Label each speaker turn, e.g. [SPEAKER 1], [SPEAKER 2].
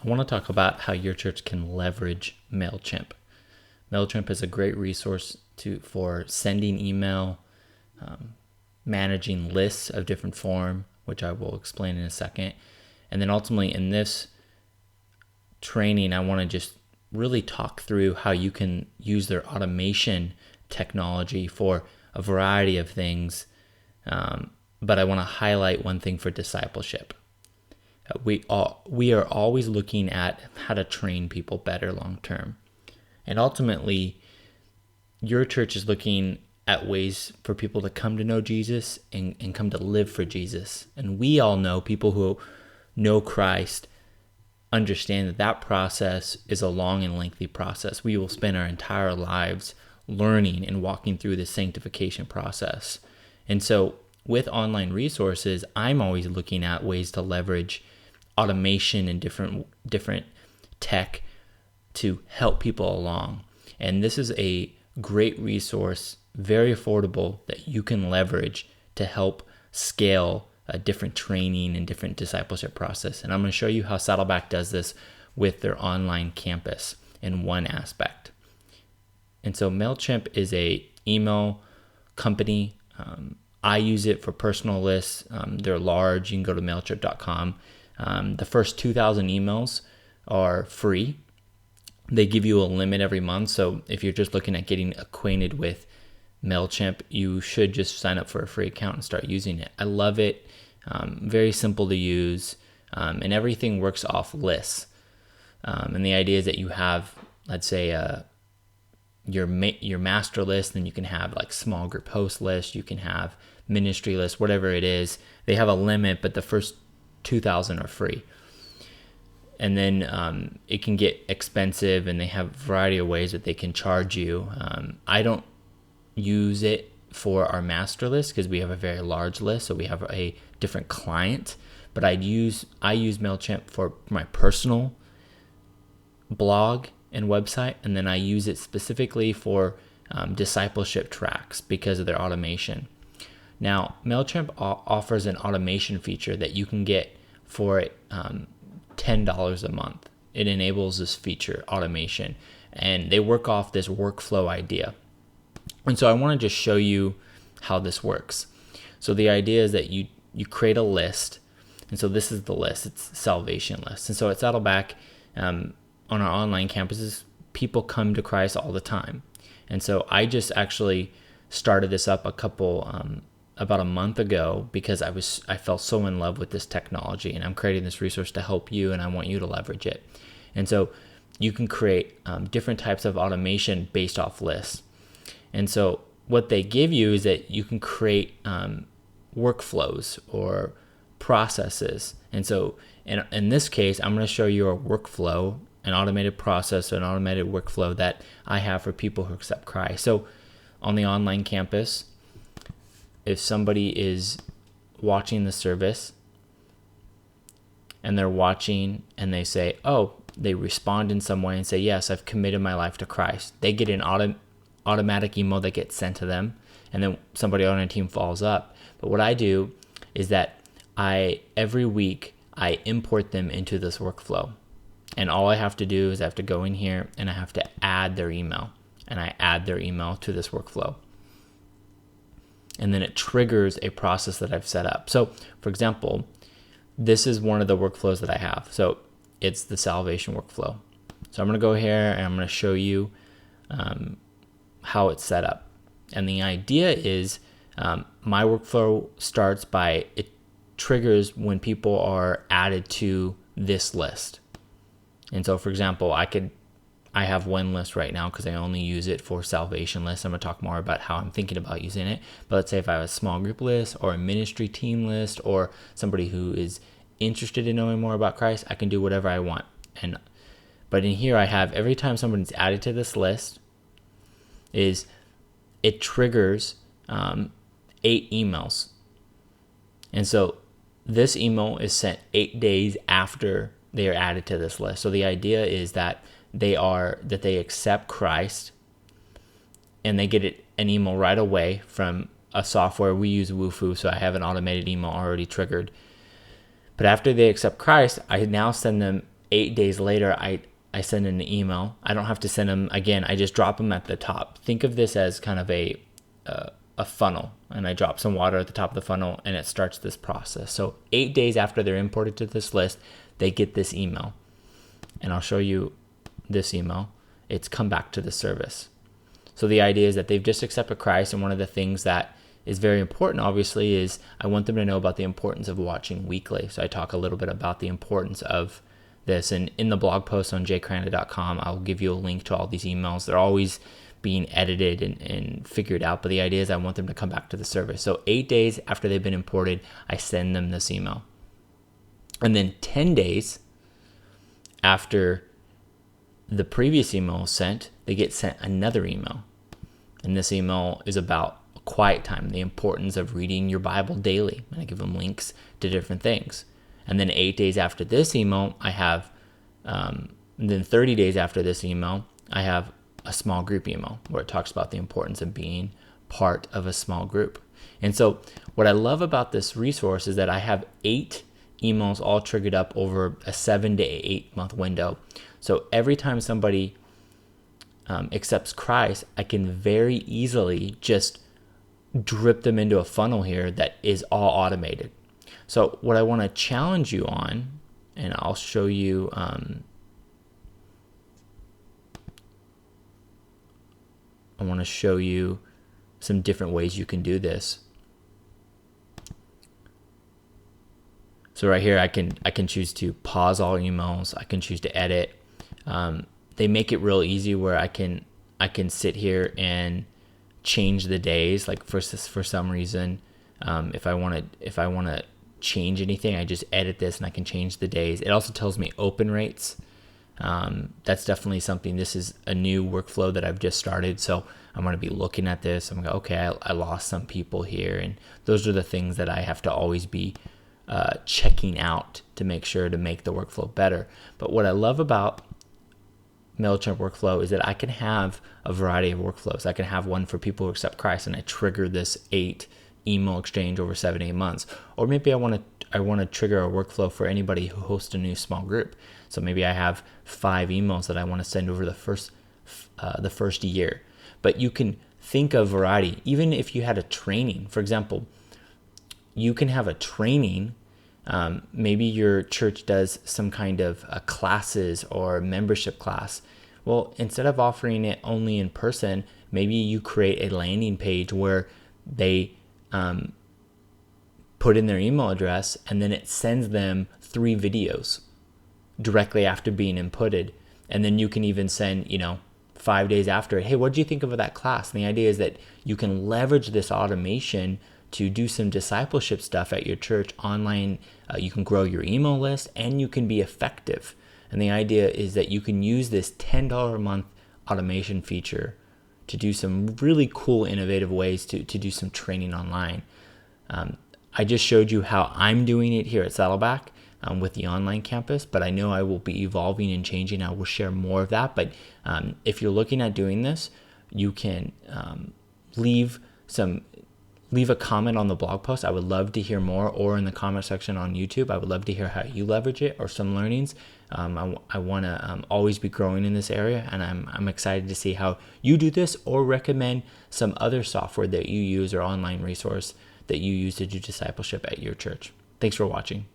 [SPEAKER 1] I want to talk about how your church can leverage MailChimp. MailChimp is a great resource for sending email, managing lists of different form, which I will explain in a second. And then ultimately in this training, I want to just really talk through how you can use their automation technology for a variety of things. But I want to highlight one thing for discipleship. We are always looking at how to train people better long term. And ultimately, your church is looking at ways for people to come to know Jesus and come to live for Jesus. And we all know, people who know Christ understand that process is a long and lengthy process. We will spend our entire lives learning and walking through this sanctification process. And so with online resources, I'm always looking at ways to leverage automation and different tech to help people along. And this is a great resource, very affordable, that you can leverage to help scale a different training and different discipleship process. And I'm going to show you how Saddleback does this with their online campus in one aspect. And so MailChimp is a email company. I use it for personal lists. They're large. You can go to MailChimp.com. The first 2,000 emails are free. They give you a limit every month. So if you're just looking at getting acquainted with MailChimp, you should just sign up for a free account and start using it. I love it. Very simple to use. And everything works off lists. And the idea is that you have, let's say, your master list, then you can have like small group host list, you can have ministry list, whatever it is. They have a limit, but the first 2,000 are free. And then it can get expensive, and they have a variety of ways that they can charge you. I don't use it for our master list because we have a very large list, so we have a different client. But I use MailChimp for my personal blog and website, and then I use it specifically for discipleship tracks because of their automation. Now, MailChimp offers an automation feature that you can get for $10 a month. It enables this feature, automation, and they work off this workflow idea. And so I want to just show you how this works. So the idea is that you create a list, and so this is the list. It's salvation list. And so at Saddleback, on our online campuses, people come to Christ all the time. And so I just actually started this up about a month ago because I fell so in love with this technology, and I'm creating this resource to help you, and I want you to leverage it. And so you can create different types of automation based off lists. And so what they give you is that you can create workflows or processes. And so in this case, I'm going to show you a workflow, an automated process, an automated workflow that I have for people who accept Christ. So on the online campus, if somebody is watching the service and they're watching and they say, they respond in some way and say, yes, I've committed my life to Christ, they get an automatic email that gets sent to them, and then somebody on our team follows up. But what I do is that every week I import them into this workflow. And all I have to do is I have to go in here and I have to add their email. And I add their email to this workflow. And then it triggers a process that I've set up. So, for example, this is one of the workflows that I have. So it's the salvation workflow. So I'm going to go here and I'm going to show you how it's set up. And the idea is my workflow starts by, it triggers when people are added to this list. And so, for example, I have one list right now because I only use it for salvation lists. I'm going to talk more about how I'm thinking about using it. But let's say if I have a small group list or a ministry team list or somebody who is interested in knowing more about Christ, I can do whatever I want. But in here I have, every time somebody's added to this list, it triggers 8 emails. And so this email is sent 8 days after they are added to this list. So the idea is that they accept Christ, and they get an email right away from a software. We use Wufoo, so I have an automated email already triggered. But after they accept Christ, I now send them 8 days later, I send an email. I don't have to send them again. I just drop them at the top. Think of this as kind of a funnel, and I drop some water at the top of the funnel, and it starts this process. So 8 days after they're imported to this list, they get this email, and I'll show you this email. It's come back to the service. So the idea is that they've just accepted Christ, and one of the things that is very important, obviously, is I want them to know about the importance of watching weekly. So I talk a little bit about the importance of this, and in the blog post on jkranda.com, I'll give you a link to all these emails. They're always being edited and figured out, but the idea is I want them to come back to the service. So 8 days after they've been imported, I send them this email. And then 10 days after the previous email was sent, they get sent another email. And this email is about quiet time, the importance of reading your Bible daily. And I give them links to different things. And then 8 days after this email, I have, then 30 days after this email, I have a small group email where it talks about the importance of being part of a small group. And so what I love about this resource is that I have 8 emails all triggered up over a 7 to 8 month window. So every time somebody accepts Christ, I can very easily just drip them into a funnel here that is all automated. So what I want to challenge you on, and I'll show you, I want to show you some different ways you can do this. So right here, I can choose to pause all emails. I can choose to edit. They make it real easy where I can sit here and change the days. Like for some reason, if I want to change anything, I just edit this and I can change the days. It also tells me open rates. That's definitely something. This is a new workflow that I've just started, so I'm going to be looking at this. I'm going to go, okay, I lost some people here, and those are the things that I have to always be checking out to make sure to make the workflow better. But what I love about MailChimp workflow is that I can have a variety of workflows. I can have one for people who accept Christ, and I trigger this 8 email exchange over 7-8 months. Or maybe I want to trigger a workflow for anybody who hosts a new small group. So maybe I have 5 emails that I want to send over the first year. But you can think of variety. Even if you had a training, for example, you can have a training. Maybe your church does some kind of classes or membership class. Well, instead of offering it only in person, maybe you create a landing page where they put in their email address, and then it sends them 3 videos directly after being inputted. And then you can even send, 5 days after it, hey, what did you think of that class? And the idea is that you can leverage this automation to do some discipleship stuff at your church online. You can grow your email list, and you can be effective. And the idea is that you can use this $10 a month automation feature to do some really cool, innovative ways to do some training online. I just showed you how I'm doing it here at Saddleback with the online campus, but I know I will be evolving and changing. I will share more of that. But if you're looking at doing this, you can leave a comment on the blog post. I would love to hear more, or in the comment section on YouTube. I would love to hear how you leverage it or some learnings. I want to always be growing in this area, and I'm excited to see how you do this, or recommend some other software that you use or online resource that you use to do discipleship at your church. Thanks for watching.